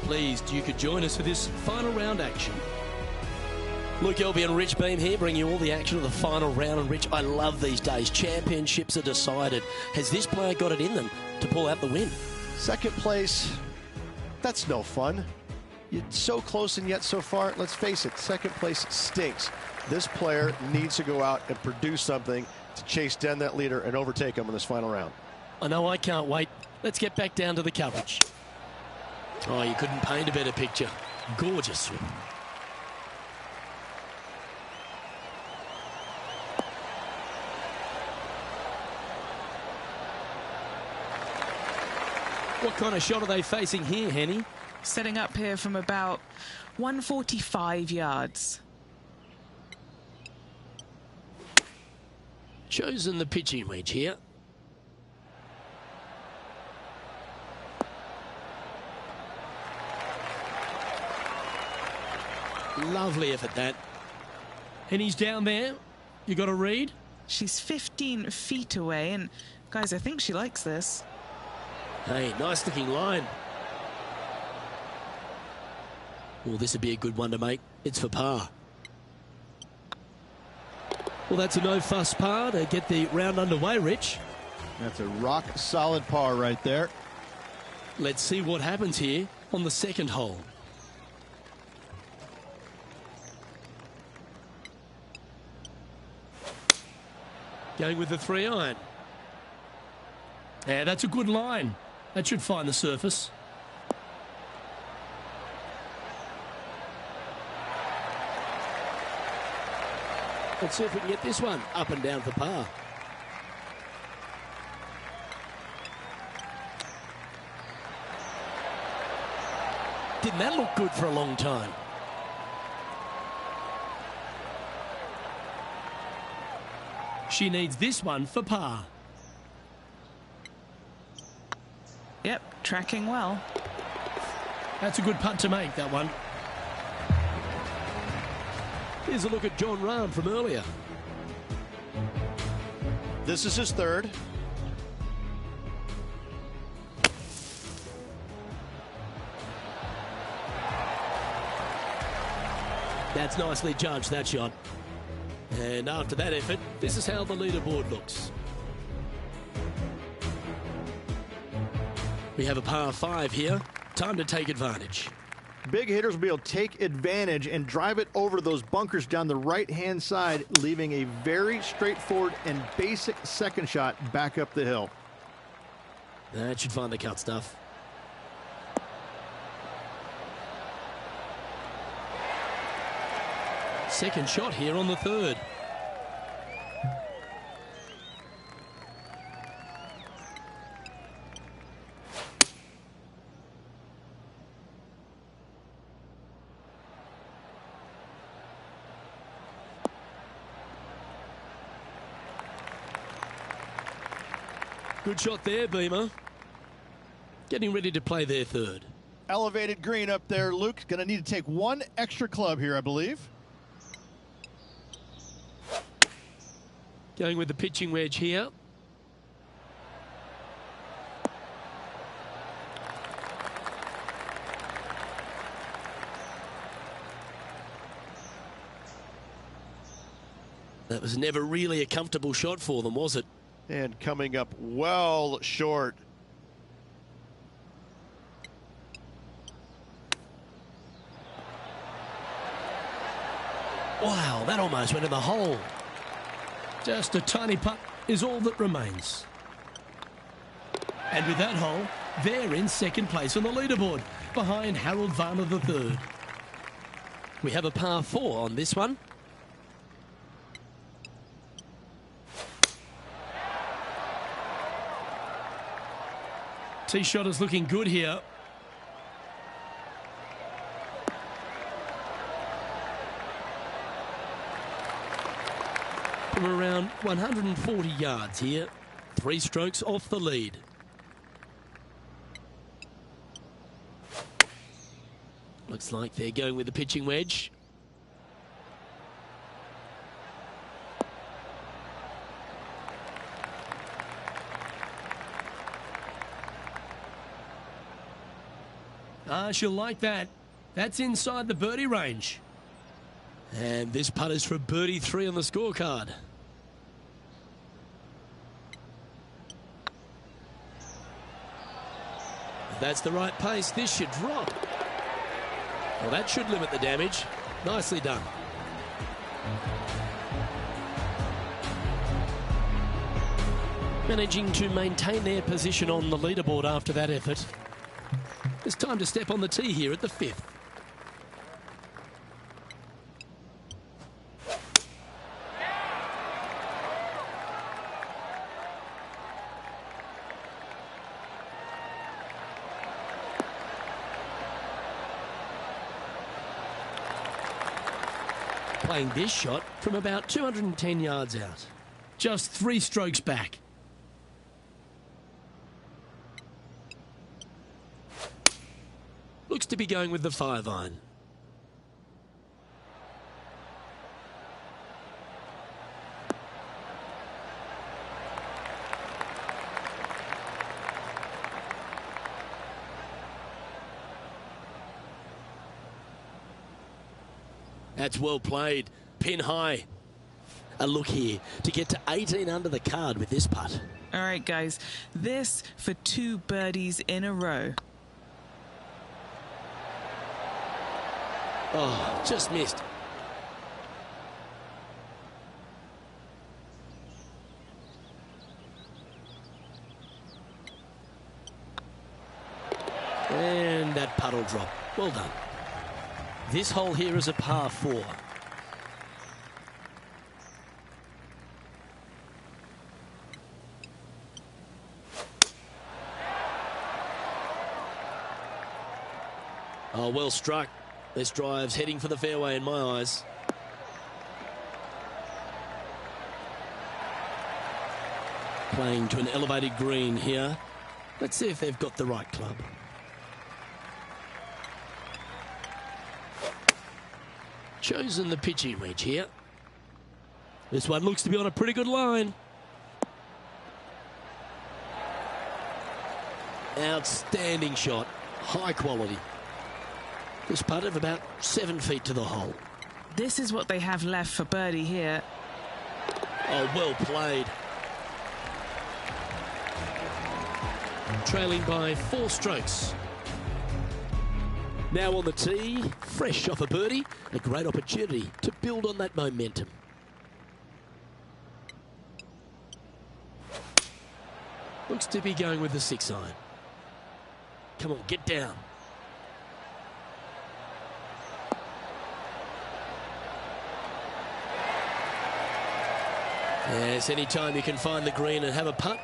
Pleased you could join us for this final round action. Luke Helvey and Rich Beam here, bringing you all the action of the final round. And Rich, I love these days. Championships are decided. Has this player got it in them to pull out the win? Second place, that's no fun. You're so close and yet so far. Let's face it, second place stinks. This player needs to go out and produce something to chase down that leader and overtake him in this final round. I know, I can't wait. Let's get back down to the coverage. Oh, you couldn't paint a better picture. Gorgeous swing. What kind of shot are they facing here, Henny? Setting up here from about 145 yards. Chosen the pitching wedge here. Lovely effort, that. And he's down there. You got a read? She's 15 feet away, and guys, I think she likes this. Hey, nice looking line. Well, this would be a good one to make. It's for par. Well, that's a no-fuss par to get the round underway, Rich. That's a rock-solid par right there. Let's see what happens here on the second hole. Going with the 3-iron. Yeah, that's a good line. That should find the surface. Let's see if we can get this one up and down for par. Didn't that look good for a long time? She needs this one for par. Yep, tracking well. That's a good putt to make, that one. Here's a look at John Rahm from earlier. This is his third. That's nicely judged, that shot. And after that effort, this is how the leaderboard looks. We have a par 5 here. Time to take advantage. Big hitters will be able to take advantage and drive it over those bunkers down the right-hand side, leaving a very straightforward and basic second shot back up the hill. That should find the cut stuff. Second shot here on the third. Good shot there, Beamer. Getting ready to play their third. Elevated green up there, Luke. Going to need to take one extra club here, I believe. Going with the pitching wedge here. That was never really a comfortable shot for them, was it? And coming up well short. Wow, that almost went in the hole. Just a tiny putt is all that remains. And with that hole, they're in second place on the leaderboard, behind Harold Varner III. We have a par 4 on this one. Tee shot is looking good here. From around 140 yards here, 3 strokes off the lead. Looks like they're going with the pitching wedge. Ah, she'll like that. That's inside the birdie range. And this putt is for birdie 3 on the scorecard. If that's the right pace, this should drop. Well, that should limit the damage. Nicely done. Managing to maintain their position on the leaderboard after that effort. It's time to step on the tee here at the 5th. Playing this shot from about 210 yards out. Just 3 strokes back. Looks to be going with the 5-iron. That's well played. Pin high. A look here to get to 18 under the card with this putt. All right, guys. This for 2 birdies in a row. Oh, just missed. And that putt will drop. Well done. This hole here is a par 4. Oh, well struck. This drive's heading for the fairway in my eyes. Playing to an elevated green here. Let's see if they've got the right club. Chosen the pitching wedge here. This one looks to be on a pretty good line. Outstanding shot. High quality. This putt of about 7 feet to the hole. This is what they have left for birdie here. Oh, well played. Trailing by 4 strokes. Now on the tee, fresh off a birdie, a great opportunity to build on that momentum. Looks to be going with the 6-iron. Come on, get down. Yes, anytime you can find the green and have a putt,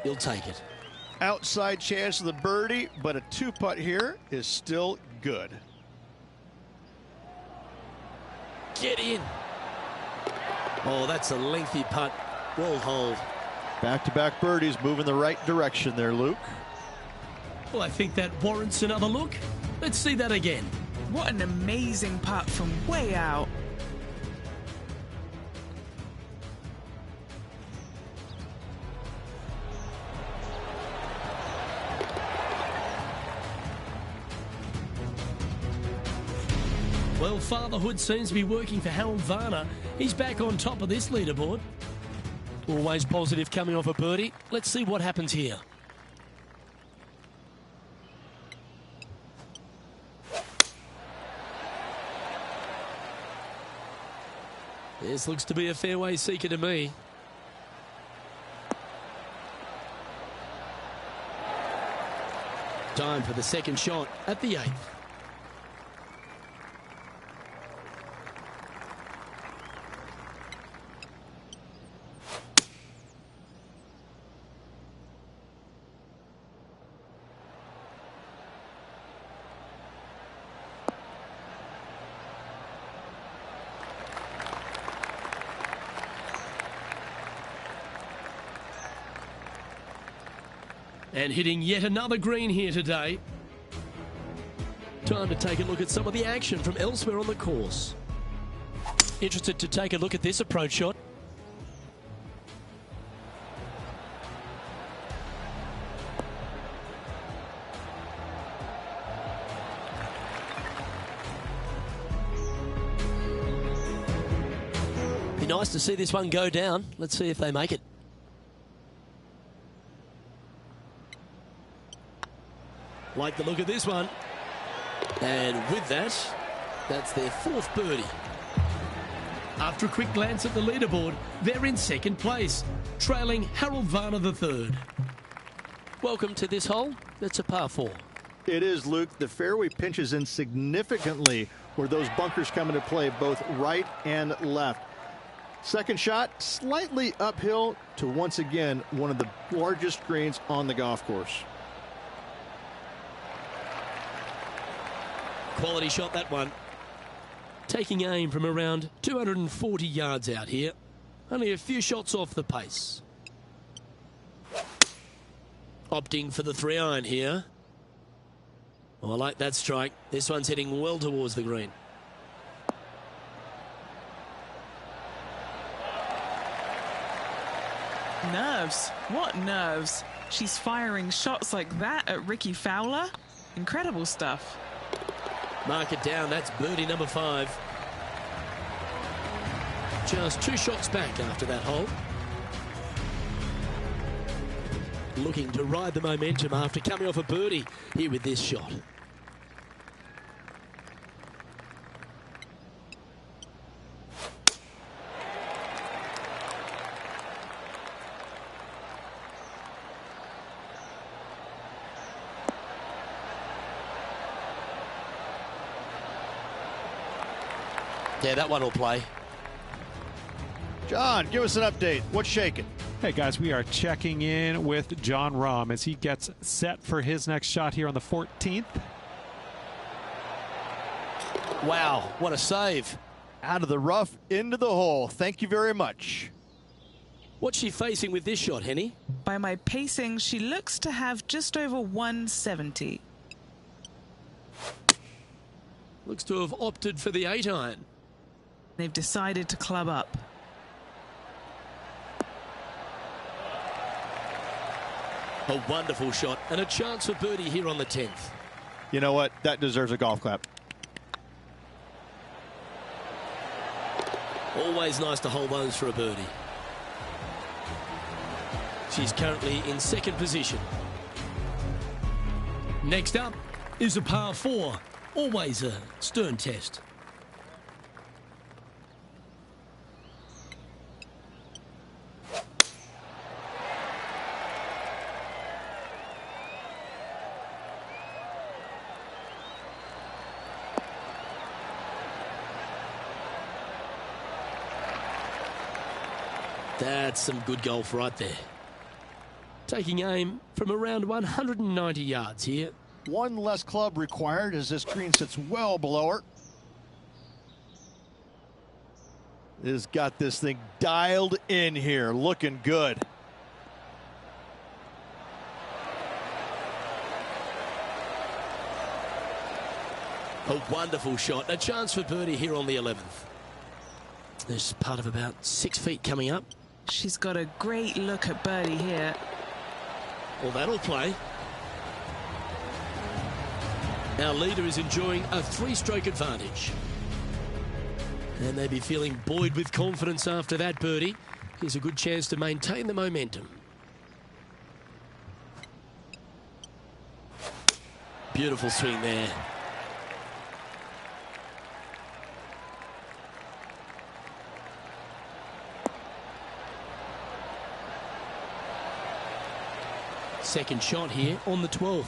you'll take it. Outside chance of the birdie, but a 2-putt here is still good. Get in. Oh, that's a lengthy putt. Well hold. Back-to-back birdies, moving the right direction there, Luke. Well, I think that warrants another look. Let's see that again. What an amazing putt from way out. Well, fatherhood seems to be working for Harold Varner. He's back on top of this leaderboard. Always positive coming off a birdie. Let's see what happens here. This looks to be a fairway seeker to me. Time for the second shot at the 8th. And hitting yet another green here today. Time to take a look at some of the action from elsewhere on the course. Interested to take a look at this approach shot. Be nice to see this one go down. Let's see if they make it. Like the look of this one. And with that, that's their 4th birdie. After a quick glance at the leaderboard, they're in 2nd place, trailing Harold Varner III. Welcome to this hole. It's a par 4. It is, Luke. The fairway pinches in significantly where those bunkers come into play, both right and left. Second shot, slightly uphill to, once again, one of the largest greens on the golf course. Quality shot, that one. Taking aim from around 240 yards out here. Only a few shots off the pace. Opting for the 3-iron here. Oh, I like that strike. This one's heading well towards the green. Nerves. What nerves? She's firing shots like that at Ricky Fowler. Incredible stuff. Mark it down. That's birdie number 5. Just 2 shots back after that hole. Looking to ride the momentum after coming off a birdie here with this shot. Yeah, that one will play. John, give us an update. What's shaking? Hey guys, we are checking in with John Rahm as he gets set for his next shot here on the 14th. Wow, what a save. Out of the rough, into the hole. Thank you very much. What's she facing with this shot, Henny? By my pacing, she looks to have just over 170. Looks to have opted for the 8-iron. They've decided to club up. A wonderful shot and a chance for birdie here on the 10th. You know what? That deserves a golf clap. Always nice to hold those for a birdie. She's currently in 2nd position. Next up is a par 4. Always a stern test. That's some good golf right there. Taking aim from around 190 yards here. One less club required as this green sits well below her. Has got this thing dialed in here, looking good. A wonderful shot. A chance for birdie here on the 11th. There's part of about 6 feet coming up. She's got a great look at birdie here. Well, that'll play. Our leader is enjoying a 3-stroke advantage. And they'd be feeling buoyed with confidence after that birdie. Here's a good chance to maintain the momentum. Beautiful swing there. Second shot here on the 12th.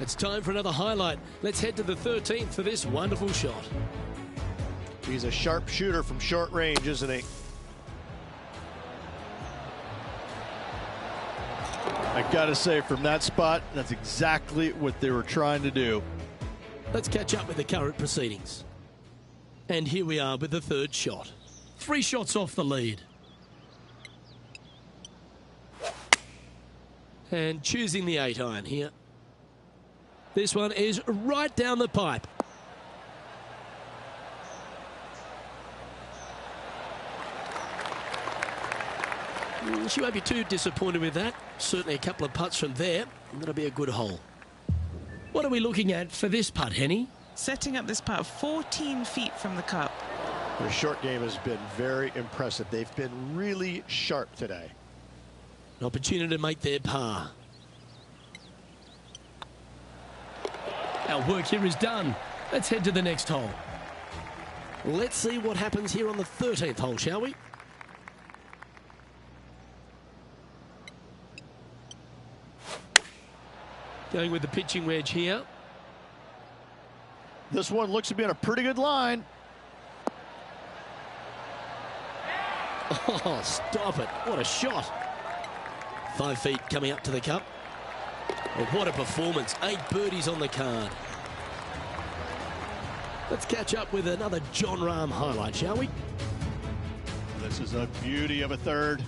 It's time for another highlight. Let's head to the 13th for this wonderful shot. He's a sharp shooter from short range, isn't he? I gotta say, from that spot, that's exactly what they were trying to do. Let's catch up with the current proceedings. And here we are with the third shot. 3 shots off the lead. And choosing the 8-iron here. This one is right down the pipe. She won't be too disappointed with that. Certainly a couple of putts from there. That'll be a good hole. What are we looking at for this putt, Henny? Setting up this putt 14 feet from the cup. Their short game has been very impressive. They've been really sharp today. An opportunity to make their par. Our work here is done. Let's head to the next hole. Let's see what happens here on the 13th hole, shall we? Going with the pitching wedge here. This one looks to be on a pretty good line. Oh, stop it. What a shot. 5 feet coming up to the cup. Oh, what a performance. 8 birdies on the card. Let's catch up with another Jon Rahm highlight, shall we? This is a beauty of a third.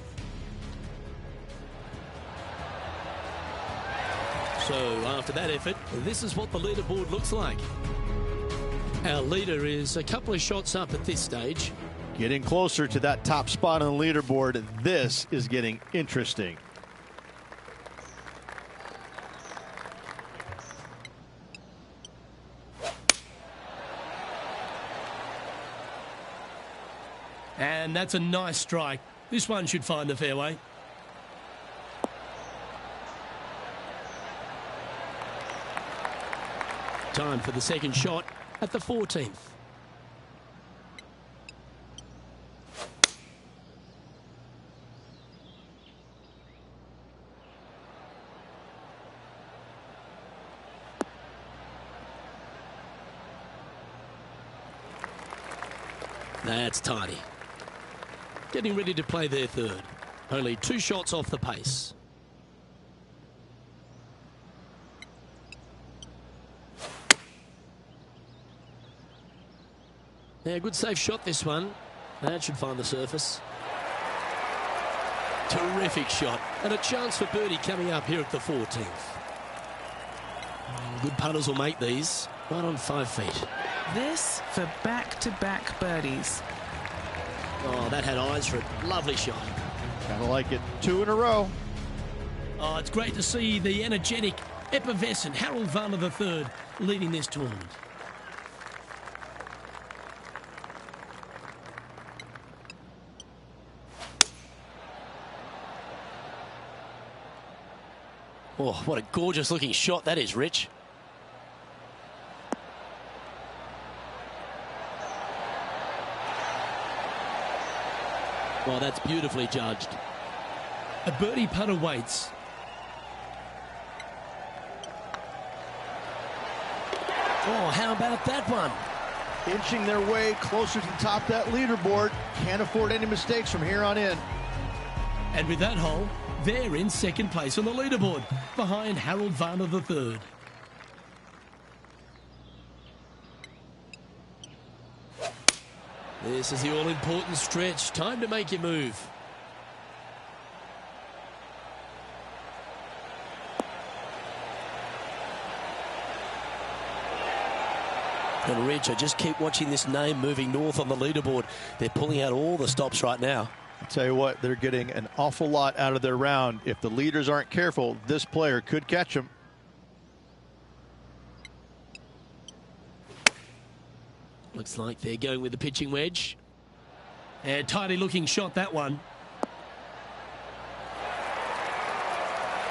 So after that effort, this is what the leaderboard looks like. Our leader is a couple of shots up at this stage. Getting closer to that top spot on the leaderboard. This is getting interesting. And that's a nice strike. This one should find the fairway. Time for the second shot at the 14th. That's tidy. Getting ready to play their third. Only 2 shots off the pace. Yeah, good safe shot this one. That should find the surface. Terrific shot. And a chance for birdie coming up here at the 14th. Good putters will make these. Right on 5 feet. This for back-to-back birdies. Oh, that had eyes for it. Lovely shot. Kind of like it. 2 in a row. Oh, it's great to see the energetic, effervescent Harold Varner III leading this tournament. Oh, what a gorgeous looking shot that is, Rich. Well, that's beautifully judged. A birdie putt awaits. Oh, how about that one? Inching their way closer to the top of that leaderboard. Can't afford any mistakes from here on in. And with that hole, they're in second place on the leaderboard, behind Harold Varner III. This is the all-important stretch. Time to make your move. And Rich, I just keep watching this name moving north on the leaderboard. They're pulling out all the stops right now. I'll tell you what, they're getting an awful lot out of their round. If the leaders aren't careful, this player could catch them. Looks like they're going with the pitching wedge. And tidy looking shot, that one.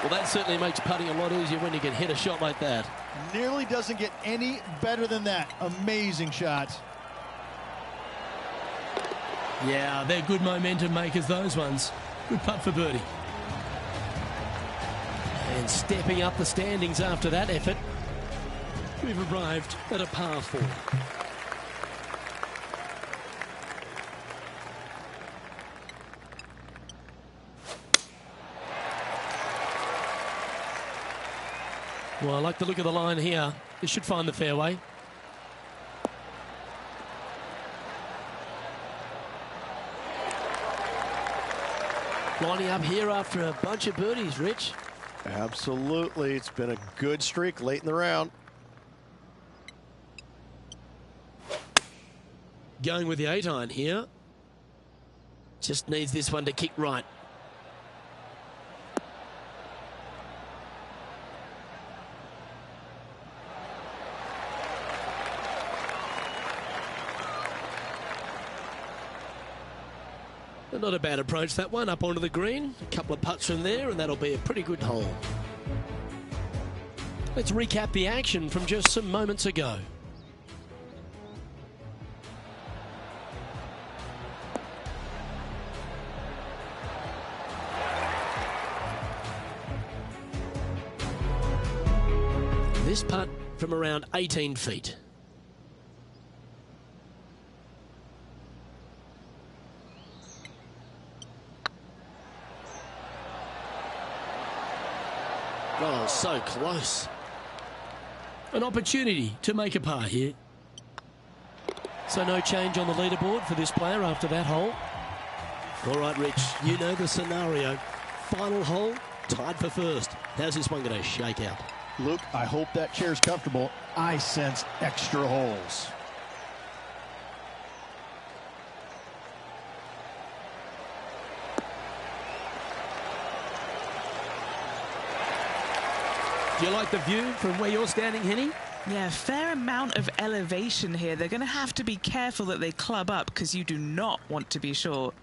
Well, that certainly makes putting a lot easier when you can hit a shot like that. Nearly doesn't get any better than that. Amazing shot. Yeah, they're good momentum makers, those ones. Good putt for birdie. And stepping up the standings after that effort, we've arrived at a par 4. Well, I like the look of the line here. This should find the fairway. Lining up here after a bunch of birdies, Rich. Absolutely. It's been a good streak late in the round. Going with the 8-iron here. Just needs this one to kick right. Not a bad approach, that one, up onto the green. A couple of putts from there, and that'll be a pretty good hole. Let's recap the action from just some moments ago. This putt from around 18 feet. Oh, so close. An opportunity to make a par here. So no change on the leaderboard for this player after that hole. All right, Rich, you know the scenario. Final hole, tied for first. How's this one going to shake out? Luke, I hope that chair's comfortable. I sense extra holes. Do you like the view from where you're standing, Henny? Yeah, fair amount of elevation here. They're going to have to be careful that they club up because you do not want to be short.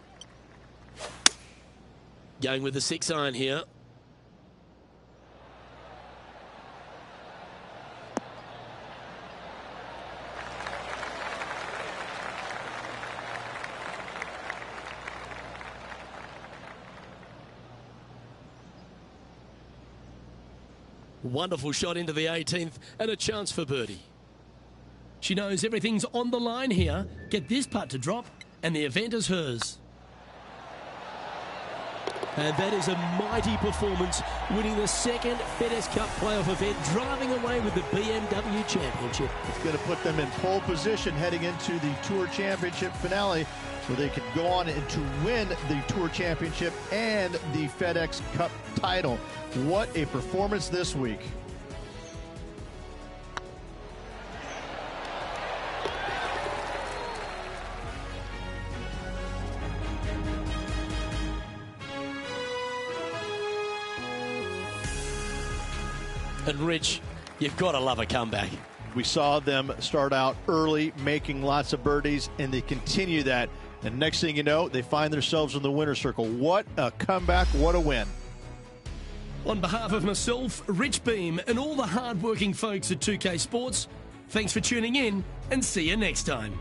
Going with the 6-iron here. Wonderful shot into the 18th and a chance for birdie. She knows everything's on the line here. Get this putt to drop and the event is hers. And that is a mighty performance, winning the second FedEx Cup playoff event, driving away with the BMW Championship. It's going to put them in pole position heading into the Tour Championship finale, where they could go on and to win the Tour Championship and the FedEx Cup title. What a performance this week. And Rich, you've got to love a comeback. We saw them start out early, making lots of birdies, and they continue that. And next thing you know, they find themselves in the winner's circle. What a comeback, what a win. On behalf of myself, Rich Beam, and all the hard-working folks at 2K Sports, thanks for tuning in, and see you next time.